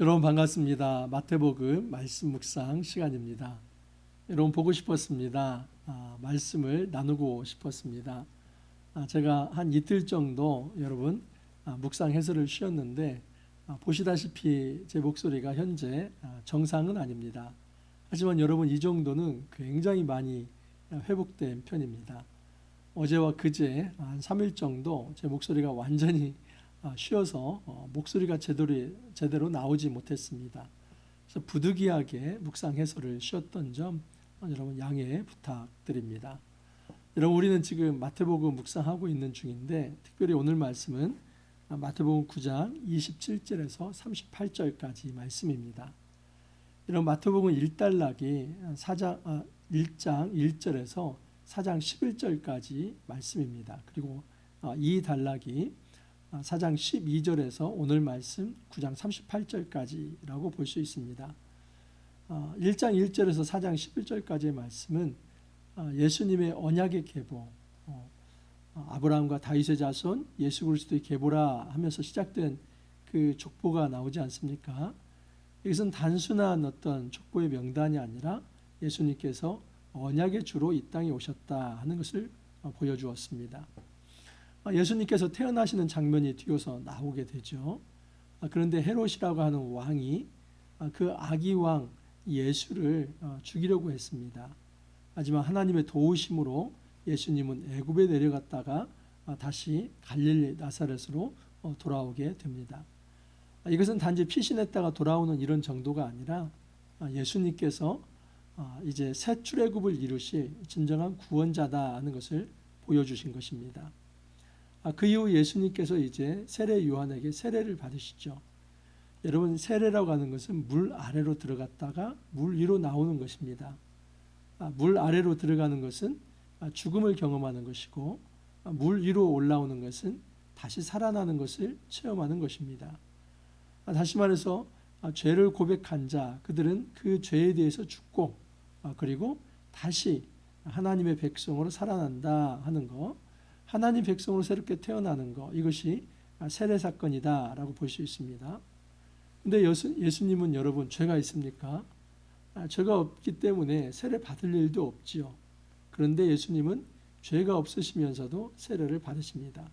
여러분 반갑습니다. 마태복음 말씀 묵상 시간입니다. 여러분 보고 싶었습니다. 말씀을 나누고 싶었습니다. 제가 한 이틀 정도 여러분 묵상 해설을 쉬었는데 보시다시피 제 목소리가 현재 정상은 아닙니다. 하지만 여러분 이 정도는 굉장히 많이 회복된 편입니다. 어제와 그제 한 3일 정도 제 목소리가 완전히 쉬어서 목소리가 제대로 나오지 못했습니다. 그래서 부득이하게 묵상 해설을 쉬었던 점 여러분 양해 부탁드립니다. 여러분 우리는 지금 마태복음 묵상하고 있는 중인데 특별히 오늘 말씀은 마태복음 9장 27절에서 38절까지 말씀입니다. 이런 마태복음 1단락이 1장 1절에서 4장 11절까지 말씀입니다. 그리고 이 단락이 4장 12절에서 오늘 말씀 9장 38절까지라고 볼 수 있습니다. 1장 1절에서 4장 11절까지의 말씀은 예수님의 언약의 계보, 아브라함과 다윗의 자손 예수 그리스도의 계보라 하면서 시작된 그 족보가 나오지 않습니까? 이것은 단순한 어떤 족보의 명단이 아니라 예수님께서 언약의 주로 이 땅에 오셨다 하는 것을 보여주었습니다. 예수님께서 태어나시는 장면이 뒤어서 나오게 되죠. 그런데 헤롯이라고 하는 왕이 그 아기 왕 예수를 죽이려고 했습니다. 하지만 하나님의 도우심으로 예수님은 애굽에 내려갔다가 다시 갈릴리 나사렛으로 돌아오게 됩니다. 이것은 단지 피신했다가 돌아오는 이런 정도가 아니라 예수님께서 이제 새 출애굽을 이루실 진정한 구원자다 하는 것을 보여주신 것입니다. 그 이후 예수님께서 이제 세례 요한에게 세례를 받으시죠. 여러분 세례라고 하는 것은 물 아래로 들어갔다가 물 위로 나오는 것입니다. 물 아래로 들어가는 것은 죽음을 경험하는 것이고 물 위로 올라오는 것은 다시 살아나는 것을 체험하는 것입니다. 다시 말해서 죄를 고백한 자 그들은 그 죄에 대해서 죽고 그리고 다시 하나님의 백성으로 살아난다 하는 것, 하나님 백성으로 새롭게 태어나는 것, 이것이 세례 사건이다라고 볼 수 있습니다. 근데 예수님은 여러분 죄가 있습니까? 죄가 없기 때문에 세례 받을 일도 없지요. 그런데 예수님은 죄가 없으시면서도 세례를 받으십니다.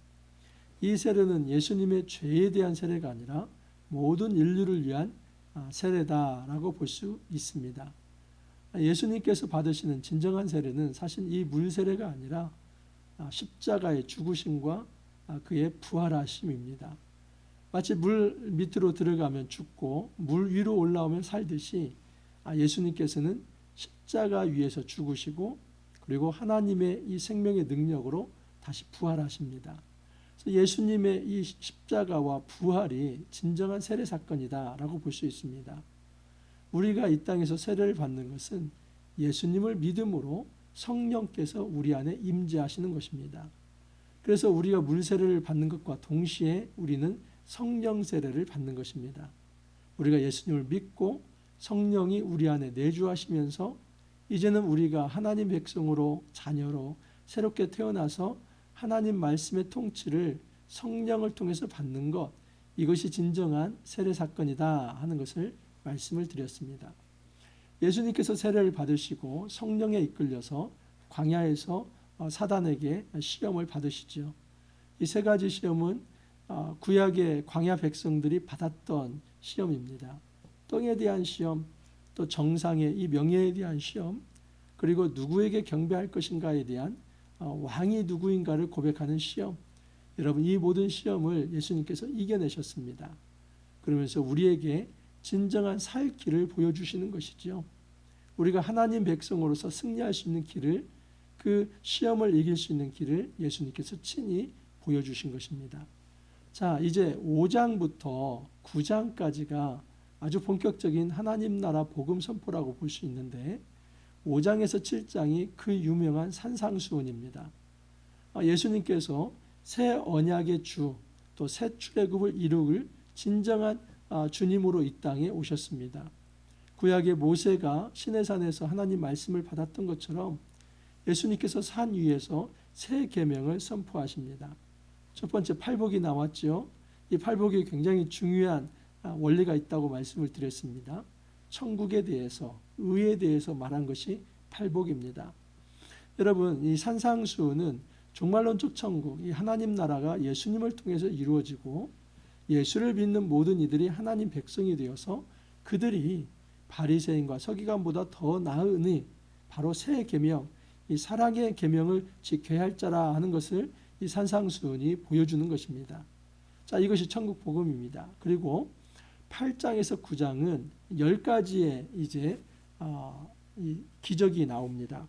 이 세례는 예수님의 죄에 대한 세례가 아니라 모든 인류를 위한 세례다라고 볼 수 있습니다. 예수님께서 받으시는 진정한 세례는 사실 이 물 세례가 아니라 십자가의 죽으심과 그의 부활하심입니다. 마치 물 밑으로 들어가면 죽고 물 위로 올라오면 살듯이 예수님께서는 십자가 위에서 죽으시고 그리고 하나님의 이 생명의 능력으로 다시 부활하십니다. 그래서 예수님의 이 십자가와 부활이 진정한 세례 사건이다라고 볼 수 있습니다. 우리가 이 땅에서 세례를 받는 것은 예수님을 믿음으로 성령께서 우리 안에 임재하시는 것입니다. 그래서 우리가 물 세례를 받는 것과 동시에 우리는 성령 세례를 받는 것입니다. 우리가 예수님을 믿고 성령이 우리 안에 내주하시면서 이제는 우리가 하나님 백성으로 자녀로 새롭게 태어나서 하나님 말씀의 통치를 성령을 통해서 받는 것, 이것이 진정한 세례 사건이다 하는 것을 말씀을 드렸습니다. 예수님께서 세례를 받으시고 성령에 이끌려서 광야에서 사단에게 시험을 받으시죠. 이 세 가지 시험은 구약의 광야 백성들이 받았던 시험입니다. 똥에 대한 시험, 또 정상의 이 명예에 대한 시험, 그리고 누구에게 경배할 것인가에 대한 왕이 누구인가를 고백하는 시험. 여러분 이 모든 시험을 예수님께서 이겨내셨습니다. 그러면서 우리에게 진정한 살 길을 보여주시는 것이죠. 우리가 하나님 백성으로서 승리할 수 있는 길을, 그 시험을 이길 수 있는 길을 예수님께서 친히 보여주신 것입니다. 자, 이제 5장부터 9장까지가 아주 본격적인 하나님 나라 복음 선포라고 볼 수 있는데 5장에서 7장이 그 유명한 산상수훈입니다. 예수님께서 새 언약의 주, 또 새 출애굽을 이룰 진정한 주님으로 이 땅에 오셨습니다. 구약의 모세가 시내산에서 하나님 말씀을 받았던 것처럼 예수님께서 산 위에서 새 계명을 선포하십니다. 첫 번째 팔복이 나왔죠. 이 팔복이 굉장히 중요한 원리가 있다고 말씀을 드렸습니다. 천국에 대해서, 의에 대해서 말한 것이 팔복입니다. 여러분, 이 산상수훈은 종말론적 천국, 이 하나님 나라가 예수님을 통해서 이루어지고 예수를 믿는 모든 이들이 하나님 백성이 되어서 그들이 바리새인과 서기관보다 더 나으니 바로 새 계명, 이 사랑의 계명을 지켜야 할 자라 하는 것을 이 산상수훈이 보여주는 것입니다. 자, 이것이 천국 복음입니다. 그리고 8장에서 9장은 10가지의 이제 이 기적이 나옵니다.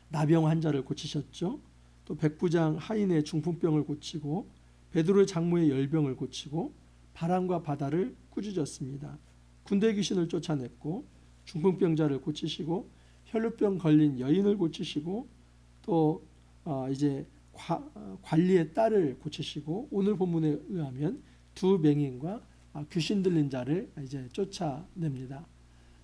나병 환자를 고치셨죠. 또 백부장 하인의 중풍병을 고치고 베드로의 장모의 열병을 고치고 바람과 바다를 꾸짖었습니다. 군대 귀신을 쫓아냈고 중풍병자를 고치시고 혈루병 걸린 여인을 고치시고 또 이제 관리의 딸을 고치시고 오늘 본문에 의하면 두 맹인과 귀신 들린 자를 이제 쫓아냅니다.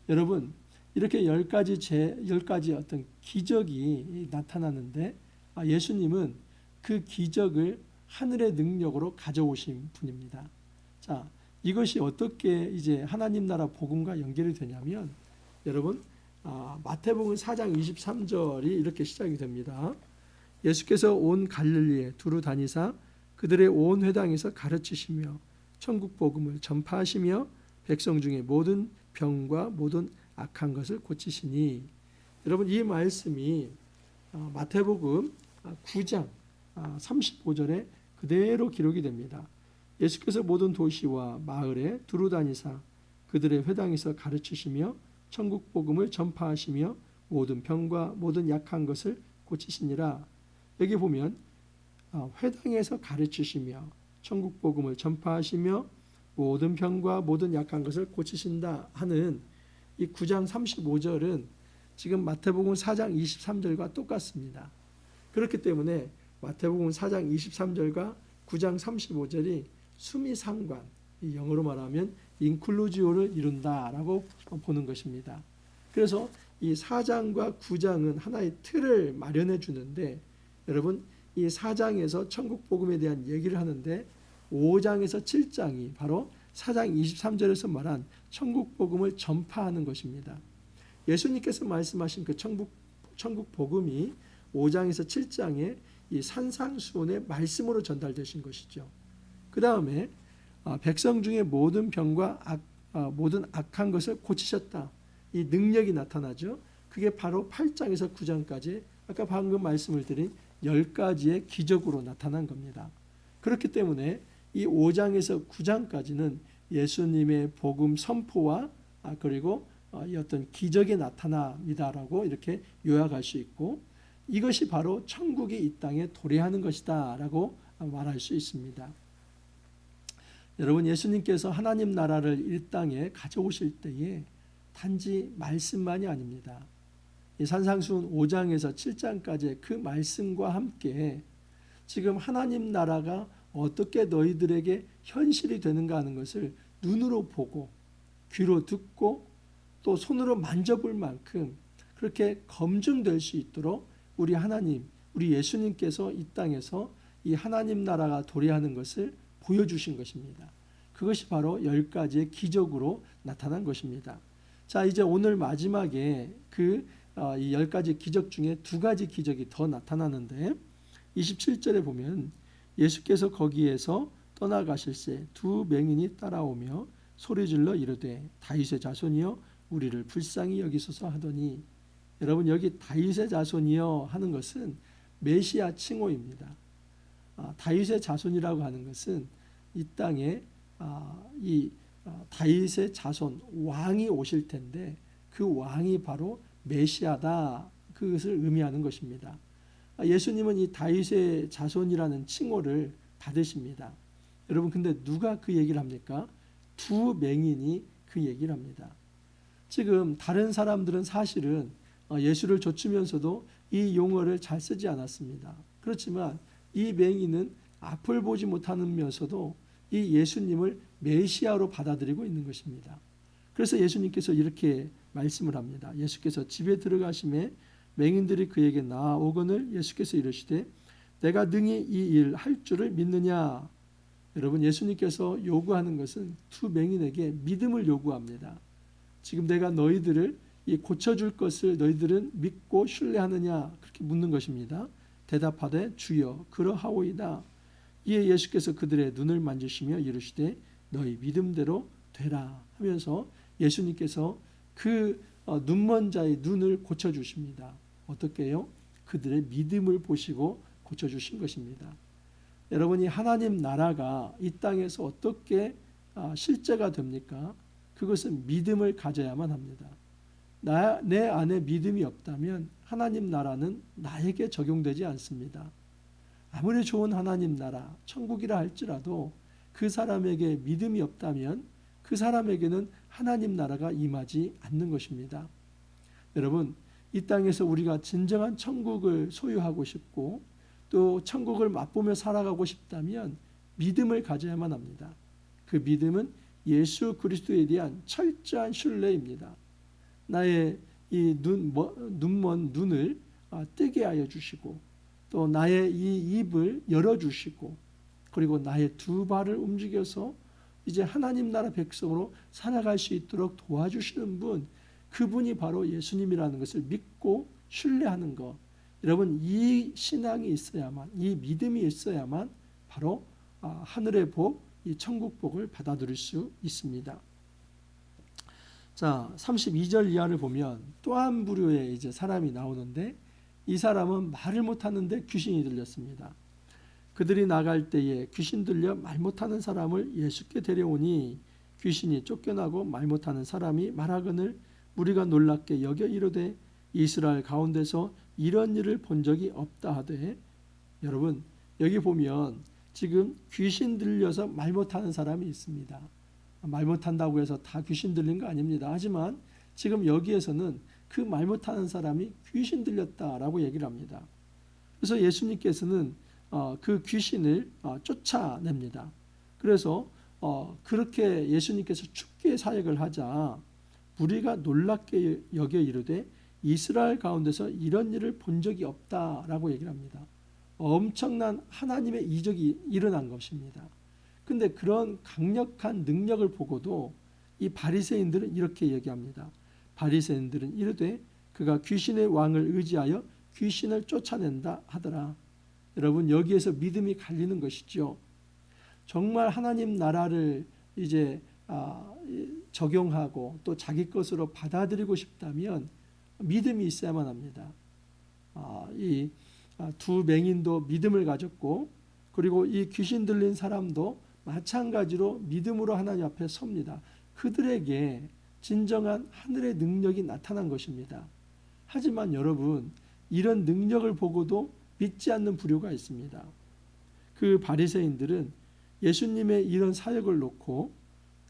여러분, 이렇게 10가지 어떤 기적이 나타나는데 예수님은 그 기적을 하늘의 능력으로 가져오신 분입니다. 자, 이것이 어떻게 이제 하나님 나라 복음과 연결이 되냐면 여러분, 마태복음 4장 23절이 이렇게 시작이 됩니다. 예수께서 온 갈릴리에 두루 다니사 그들의 온 회당에서 가르치시며 천국 복음을 전파하시며 백성 중에 모든 병과 모든 악한 것을 고치시니. 여러분, 이 말씀이 마태복음 9장 35절에 그대로 기록이 됩니다. 예수께서 모든 도시와 마을에 두루 다니사 그들의 회당에서 가르치시며 천국 복음을 전파하시며 모든 병과 모든 약한 것을 고치시니라. 여기 보면 회당에서 가르치시며 천국 복음을 전파하시며 모든 병과 모든 약한 것을 고치신다 하는 이 9장 35절은 지금 마태복음 4장 23절과 똑같습니다. 그렇기 때문에 마태복음 4장 23절과 9장 35절이 수미상관, 영어로 말하면 인클루지오를 이룬다라고 보는 것입니다. 그래서 이 4장과 9장은 하나의 틀을 마련해 주는데 여러분, 이 4장에서 천국 복음에 대한 얘기를 하는데 5장에서 7장이 바로 4장 23절에서 말한 천국 복음을 전파하는 것입니다. 예수님께서 말씀하신 그 천국 복음이 5장에서 7장에 이 산상수훈의 말씀으로 전달되신 것이죠. 그 다음에 백성 중에 모든 병과 모든 악한 것을 고치셨다. 이 능력이 나타나죠. 그게 바로 8장에서 9장까지 아까 방금 말씀을 드린 10가지의 기적으로 나타난 겁니다. 그렇기 때문에 이 5장에서 9장까지는 예수님의 복음 선포와 그리고 이 어떤 기적의 나타남이다라고 이렇게 요약할 수 있고 이것이 바로 천국이 이 땅에 도래하는 것이다라고 말할 수 있습니다. 여러분, 예수님께서 하나님 나라를 이 땅에 가져오실 때에 단지 말씀만이 아닙니다. 이 산상수훈 5장에서 7장까지의 그 말씀과 함께 지금 하나님 나라가 어떻게 너희들에게 현실이 되는가 하는 것을 눈으로 보고 귀로 듣고 또 손으로 만져볼 만큼 그렇게 검증될 수 있도록 우리 하나님, 우리 예수님께서 이 땅에서 이 하나님 나라가 도래하는 것을 보여주신 것입니다. 그것이 바로 10가지의 기적으로 나타난 것입니다. 자, 이제 오늘 마지막에 이 10가지 기적 중에 2가지 기적이 더 나타나는데 27절에 보면 예수께서 거기에서 떠나가실새 두 맹인이 따라오며 소리질러 이르되 다윗의 자손이여 우리를 불쌍히 여기소서 하더니. 여러분, 여기 다윗의 자손이여 하는 것은 메시아 칭호입니다. 다윗의 자손이라고 하는 것은 이 땅에 다윗의 자손 왕이 오실 텐데 그 왕이 바로 메시아다, 그것을 의미하는 것입니다. 예수님은 이 다윗의 자손이라는 칭호를 받으십니다. 여러분, 근데 누가 그 얘기를 합니까? 두 맹인이 그 얘기를 합니다. 지금 다른 사람들은 사실은 예수를 좇으면서도 이 용어를 잘 쓰지 않았습니다. 그렇지만 이 맹인은 앞을 보지 못하면서도 이 예수님을 메시아로 받아들이고 있는 것입니다. 그래서 예수님께서 이렇게 말씀을 합니다. 예수께서 집에 들어가심에 맹인들이 그에게 나아오거늘 예수께서 이르시되 내가 능히 이 일 할 줄을 믿느냐. 여러분, 예수님께서 요구하는 것은 두 맹인에게 믿음을 요구합니다. 지금 내가 너희들을 고쳐줄 것을 너희들은 믿고 신뢰하느냐, 그렇게 묻는 것입니다. 대답하되 주여 그러하오이다. 이에 예수께서 그들의 눈을 만지시며 이르시되 너희 믿음대로 되라 하면서 예수님께서 그 눈먼 자의 눈을 고쳐주십니다. 어떻게요? 그들의 믿음을 보시고 고쳐주신 것입니다. 여러분이 하나님 나라가 이 땅에서 어떻게 실제가 됩니까? 그것은 믿음을 가져야만 합니다. 내 안에 믿음이 없다면 하나님 나라는 나에게 적용되지 않습니다. 아무리 좋은 하나님 나라, 천국이라 할지라도 그 사람에게 믿음이 없다면 그 사람에게는 하나님 나라가 임하지 않는 것입니다. 여러분, 이 땅에서 우리가 진정한 천국을 소유하고 싶고 또 천국을 맛보며 살아가고 싶다면 믿음을 가져야만 합니다. 그 믿음은 예수 그리스도에 대한 철저한 신뢰입니다. 나의 이 눈먼 눈을 뜨게 하여 주시고 또 나의 이 입을 열어주시고 그리고 나의 두 발을 움직여서 이제 하나님 나라 백성으로 살아갈 수 있도록 도와주시는 분, 그분이 바로 예수님이라는 것을 믿고 신뢰하는 것. 여러분, 이 신앙이 있어야만, 이 믿음이 있어야만 바로 하늘의 복, 이 천국 복을 받아들일 수 있습니다. 자, 32절 이하를 보면 또 한 부류의 이제 사람이 나오는데 이 사람은 말을 못하는데 귀신이 들렸습니다. 그들이 나갈 때에 귀신 들려 말 못하는 사람을 예수께 데려오니 귀신이 쫓겨나고 말 못하는 사람이 말하거늘 무리가 놀랍게 여겨 이르되 이스라엘 가운데서 이런 일을 본 적이 없다 하되, 여러분 여기 보면 지금 귀신 들려서 말 못하는 사람이 있습니다. 말 못한다고 해서 다 귀신 들린 거 아닙니다. 하지만 지금 여기에서는 그 말 못하는 사람이 귀신 들렸다라고 얘기를 합니다. 그래서 예수님께서는 그 귀신을 쫓아냅니다. 그래서 그렇게 예수님께서 축계 사역을 하자 무리가 놀랍게 여겨 이르되 이스라엘 가운데서 이런 일을 본 적이 없다라고 얘기를 합니다. 엄청난 하나님의 이적이 일어난 것입니다. 근데 그런 강력한 능력을 보고도 이 바리새인들은 이렇게 얘기합니다. 바리새인들은 이르되 그가 귀신의 왕을 의지하여 귀신을 쫓아낸다 하더라. 여러분, 여기에서 믿음이 갈리는 것이죠. 정말 하나님 나라를 이제 적용하고 또 자기 것으로 받아들이고 싶다면 믿음이 있어야만 합니다. 이 두 맹인도 믿음을 가졌고 그리고 이 귀신 들린 사람도 마찬가지로 믿음으로 하나님 앞에 섭니다. 그들에게 진정한 하늘의 능력이 나타난 것입니다. 하지만 여러분, 이런 능력을 보고도 믿지 않는 부류가 있습니다. 그 바리새인들은 예수님의 이런 사역을 놓고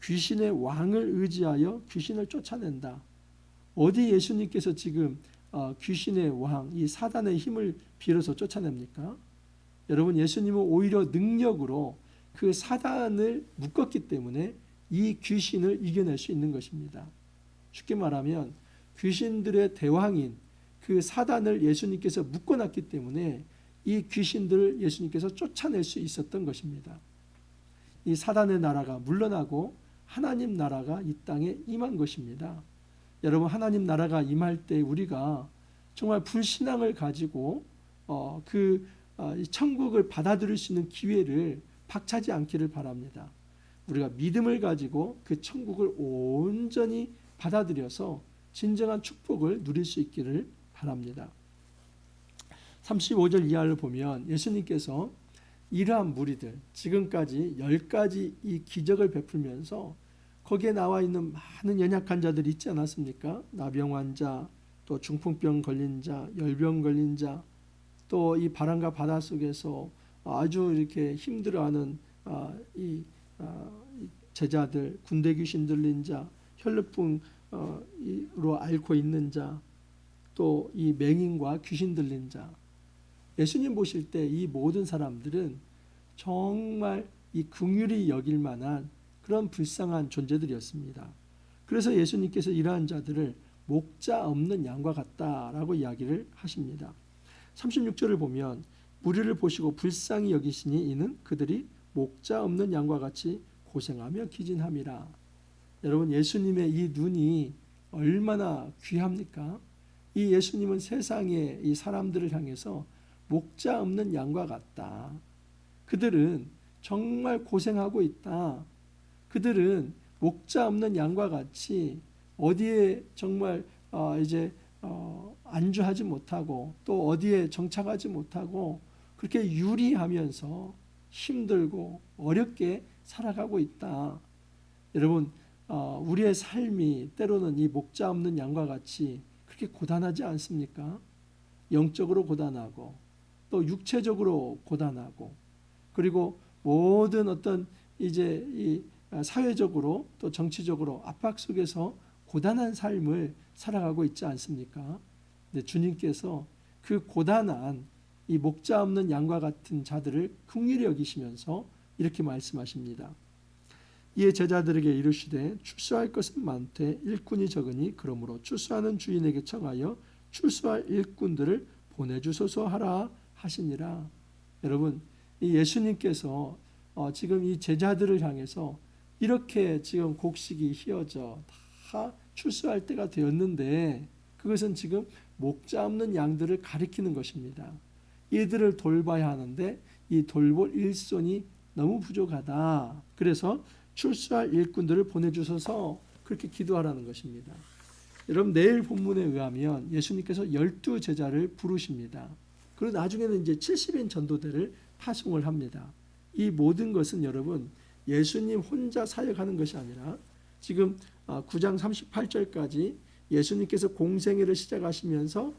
귀신의 왕을 의지하여 귀신을 쫓아낸다. 어디 예수님께서 지금 귀신의 왕, 이 사단의 힘을 빌어서 쫓아냅니까? 여러분, 예수님은 오히려 능력으로 그 사단을 묶었기 때문에 이 귀신을 이겨낼 수 있는 것입니다. 쉽게 말하면 귀신들의 대왕인 그 사단을 예수님께서 묶어놨기 때문에 이 귀신들을 예수님께서 쫓아낼 수 있었던 것입니다. 이 사단의 나라가 물러나고 하나님 나라가 이 땅에 임한 것입니다. 여러분, 하나님 나라가 임할 때 우리가 정말 불신앙을 가지고 천국을 받아들일 수 있는 기회를 박차지 않기를 바랍니다. 우리가 믿음을 가지고 그 천국을 온전히 받아들여서 진정한 축복을 누릴 수 있기를 바랍니다. 35절 이하를 보면 예수님께서 이러한 무리들, 지금까지 10가지 이 기적을 베풀면서 거기에 나와 있는 많은 연약한 자들이 있지 않았습니까? 나병 환자, 또 중풍병 걸린 자, 열병 걸린 자, 또 이 바람과 바다 속에서 아주 이렇게 힘들어하는 이 제자들, 군대 귀신 들린 자, 혈루증으로 앓고 있는 자, 또 이 맹인과 귀신 들린 자. 예수님 보실 때 이 모든 사람들은 정말 이 긍휼히 여길 만한 그런 불쌍한 존재들이었습니다. 그래서 예수님께서 이러한 자들을 목자 없는 양과 같다라고 이야기를 하십니다. 36절을 보면 무리를 보시고 불쌍히 여기시니 이는 그들이 목자 없는 양과 같이 고생하며 기진함이라. 여러분, 예수님의 이 눈이 얼마나 귀합니까? 이 예수님은 세상의 이 사람들을 향해서 목자 없는 양과 같다. 그들은 정말 고생하고 있다. 그들은 목자 없는 양과 같이 어디에 정말 이제 안주하지 못하고 또 어디에 정착하지 못하고 그렇게 유리하면서 힘들고 어렵게 살아가고 있다. 여러분, 우리의 삶이 때로는 이 목자 없는 양과 같이 그렇게 고단하지 않습니까? 영적으로 고단하고 또 육체적으로 고단하고 그리고 모든 어떤 이제 이 사회적으로 또 정치적으로 압박 속에서 고단한 삶을 살아가고 있지 않습니까? 근데 주님께서 그 고단한 이 목자 없는 양과 같은 자들을 긍휼히 여기시면서 이렇게 말씀하십니다. 이에 제자들에게 이르시되 출소할 것은 많되 일꾼이 적으니 그러므로 출소하는 주인에게 청하여 출소할 일꾼들을 보내주소서 하라 하시니라. 여러분, 이 예수님께서 지금 이 제자들을 향해서 이렇게 지금 곡식이 휘어져 다 출소할 때가 되었는데 그것은 지금 목자 없는 양들을 가리키는 것입니다. 이들을 돌봐야 하는데 이 돌볼 일손이 너무 부족하다. 그래서 출소할 일꾼들을 보내주셔서 그렇게 기도하라는 것입니다. 여러분, 내일 본문에 의하면 예수님께서 12제자를 부르십니다. 그리고 나중에는 이제 70인 전도대를 파송을 합니다. 이 모든 것은 여러분 예수님 혼자 사역하는 것이 아니라 지금 9장 38절까지 예수님께서 공생애를 시작하시면서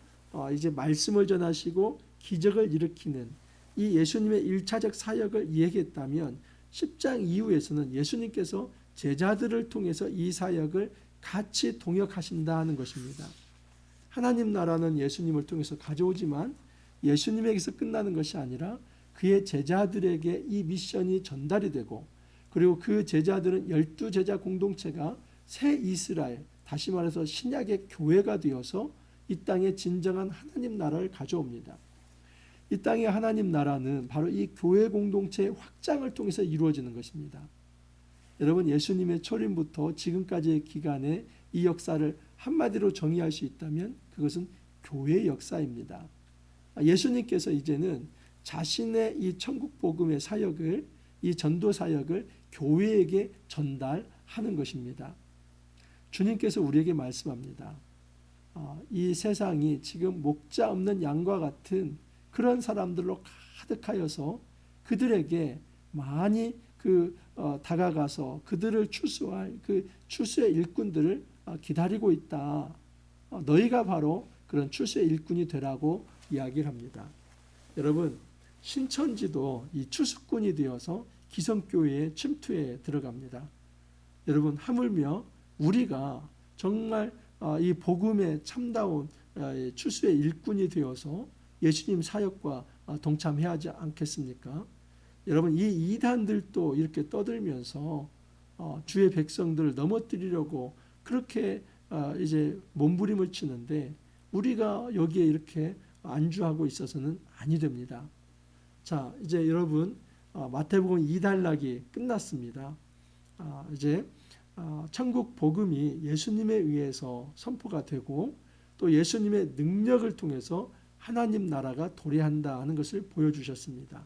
이제 말씀을 전하시고 기적을 일으키는 이 예수님의 1차적 사역을 이야기했다면 10장 이후에서는 예수님께서 제자들을 통해서 이 사역을 같이 동역하신다는 것입니다. 하나님 나라는 예수님을 통해서 가져오지만 예수님에게서 끝나는 것이 아니라 그의 제자들에게 이 미션이 전달이 되고 그리고 그 제자들은 12제자 공동체가 새 이스라엘, 다시 말해서 신약의 교회가 되어서 이 땅에 진정한 하나님 나라를 가져옵니다. 이 땅의 하나님 나라는 바로 이 교회 공동체의 확장을 통해서 이루어지는 것입니다. 여러분, 예수님의 초림부터 지금까지의 기간에 이 역사를 한마디로 정의할 수 있다면 그것은 교회의 역사입니다. 예수님께서 이제는 자신의 이 천국 복음의 사역을, 이 전도 사역을 교회에게 전달하는 것입니다. 주님께서 우리에게 말씀합니다. 이 세상이 지금 목자 없는 양과 같은 그런 사람들로 가득하여서 그들에게 많이 다가가서 그들을 출소할 그 출소의 일꾼들을 기다리고 있다. 너희가 바로 그런 출소의 일꾼이 되라고 이야기를 합니다. 여러분, 신천지도 이 추수꾼이 되어서 기성교회의 침투에 들어갑니다. 여러분, 하물며 우리가 정말 이 복음의 참다운 추수의 일꾼이 되어서 예수님 사역과 동참해야 하지 않겠습니까? 여러분, 이 이단들도 이렇게 떠들면서 주의 백성들을 넘어뜨리려고 그렇게 이제 몸부림을 치는데 우리가 여기에 이렇게 안주하고 있어서는 아니 됩니다. 자, 이제 여러분, 마태복음 2단락이 끝났습니다. 이제 천국 복음이 예수님에 의해서 선포가 되고 또 예수님의 능력을 통해서 하나님 나라가 도래한다 하는 것을 보여주셨습니다.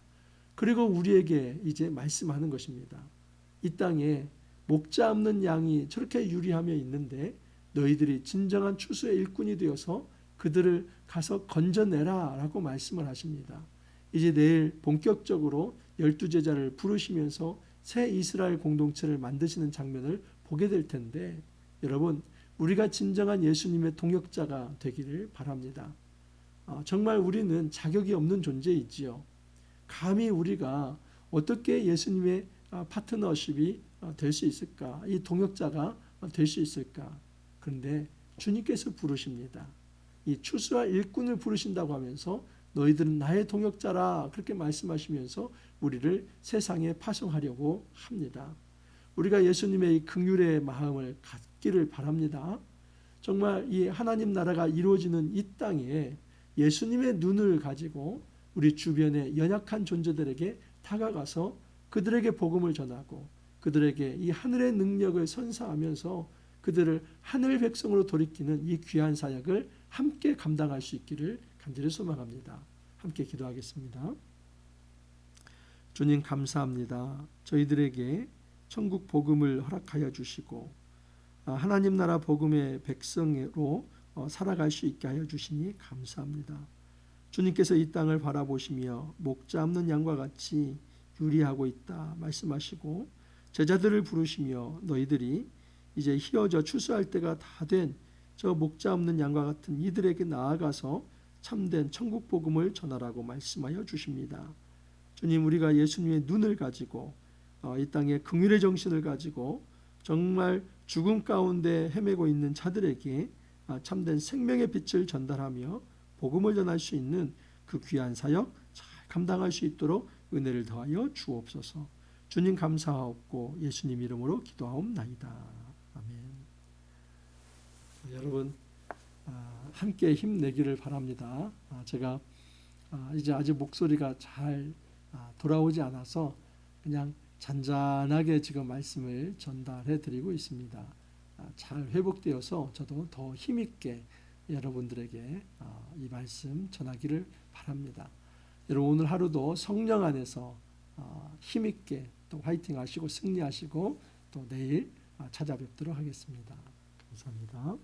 그리고 우리에게 이제 말씀하는 것입니다. 이 땅에 목자 없는 양이 저렇게 유리하며 있는데 너희들이 진정한 추수의 일꾼이 되어서 그들을 가서 건져내라 라고 말씀을 하십니다. 이제 내일 본격적으로 12제자를 부르시면서 새 이스라엘 공동체를 만드시는 장면을 보게 될 텐데 여러분, 우리가 진정한 예수님의 동역자가 되기를 바랍니다. 정말 우리는 자격이 없는 존재이지요. 감히 우리가 어떻게 예수님의 파트너십이 될 수 있을까? 이 동역자가 될 수 있을까? 그런데 주님께서 부르십니다. 이 추수할 일꾼을 부르신다고 하면서 너희들은 나의 동역자라 그렇게 말씀하시면서 우리를 세상에 파송하려고 합니다. 우리가 예수님의 이 긍휼의 마음을 갖기를 바랍니다. 정말 이 하나님 나라가 이루어지는 이 땅에 예수님의 눈을 가지고 우리 주변의 연약한 존재들에게 다가가서 그들에게 복음을 전하고 그들에게 이 하늘의 능력을 선사하면서 그들을 하늘 백성으로 돌이키는 이 귀한 사역을 함께 감당할 수 있기를 간절히 소망합니다. 함께 기도하겠습니다. 주님 감사합니다. 저희들에게 천국 복음을 허락하여 주시고 하나님 나라 복음의 백성으로 살아갈 수 있게 하여 주시니 감사합니다. 주님께서 이 땅을 바라보시며 목자 없는 양과 같이 유리하고 있다 말씀하시고 제자들을 부르시며 너희들이 이제 희어져 추수할 때가 다 된 저 목자 없는 양과 같은 이들에게 나아가서 참된 천국 복음을 전하라고 말씀하여 주십니다. 주님, 우리가 예수님의 눈을 가지고 이 땅에 긍휼의 정신을 가지고 정말 죽음 가운데 헤매고 있는 자들에게 참된 생명의 빛을 전달하며 복음을 전할 수 있는 그 귀한 사역 잘 감당할 수 있도록 은혜를 더하여 주옵소서. 주님 감사하옵고 예수님 이름으로 기도하옵나이다. 아멘. 여러분 함께 힘내기를 바랍니다. 제가 이제 아직 목소리가 잘 돌아오지 않아서 그냥 잔잔하게 지금 말씀을 전달해 드리고 있습니다. 잘 회복되어서 저도 더 힘있게 여러분들에게 이 말씀 전하기를 바랍니다. 여러분 오늘 하루도 성령 안에서 힘있게 또 화이팅 하시고 승리하시고 또 내일 찾아뵙도록 하겠습니다. 감사합니다.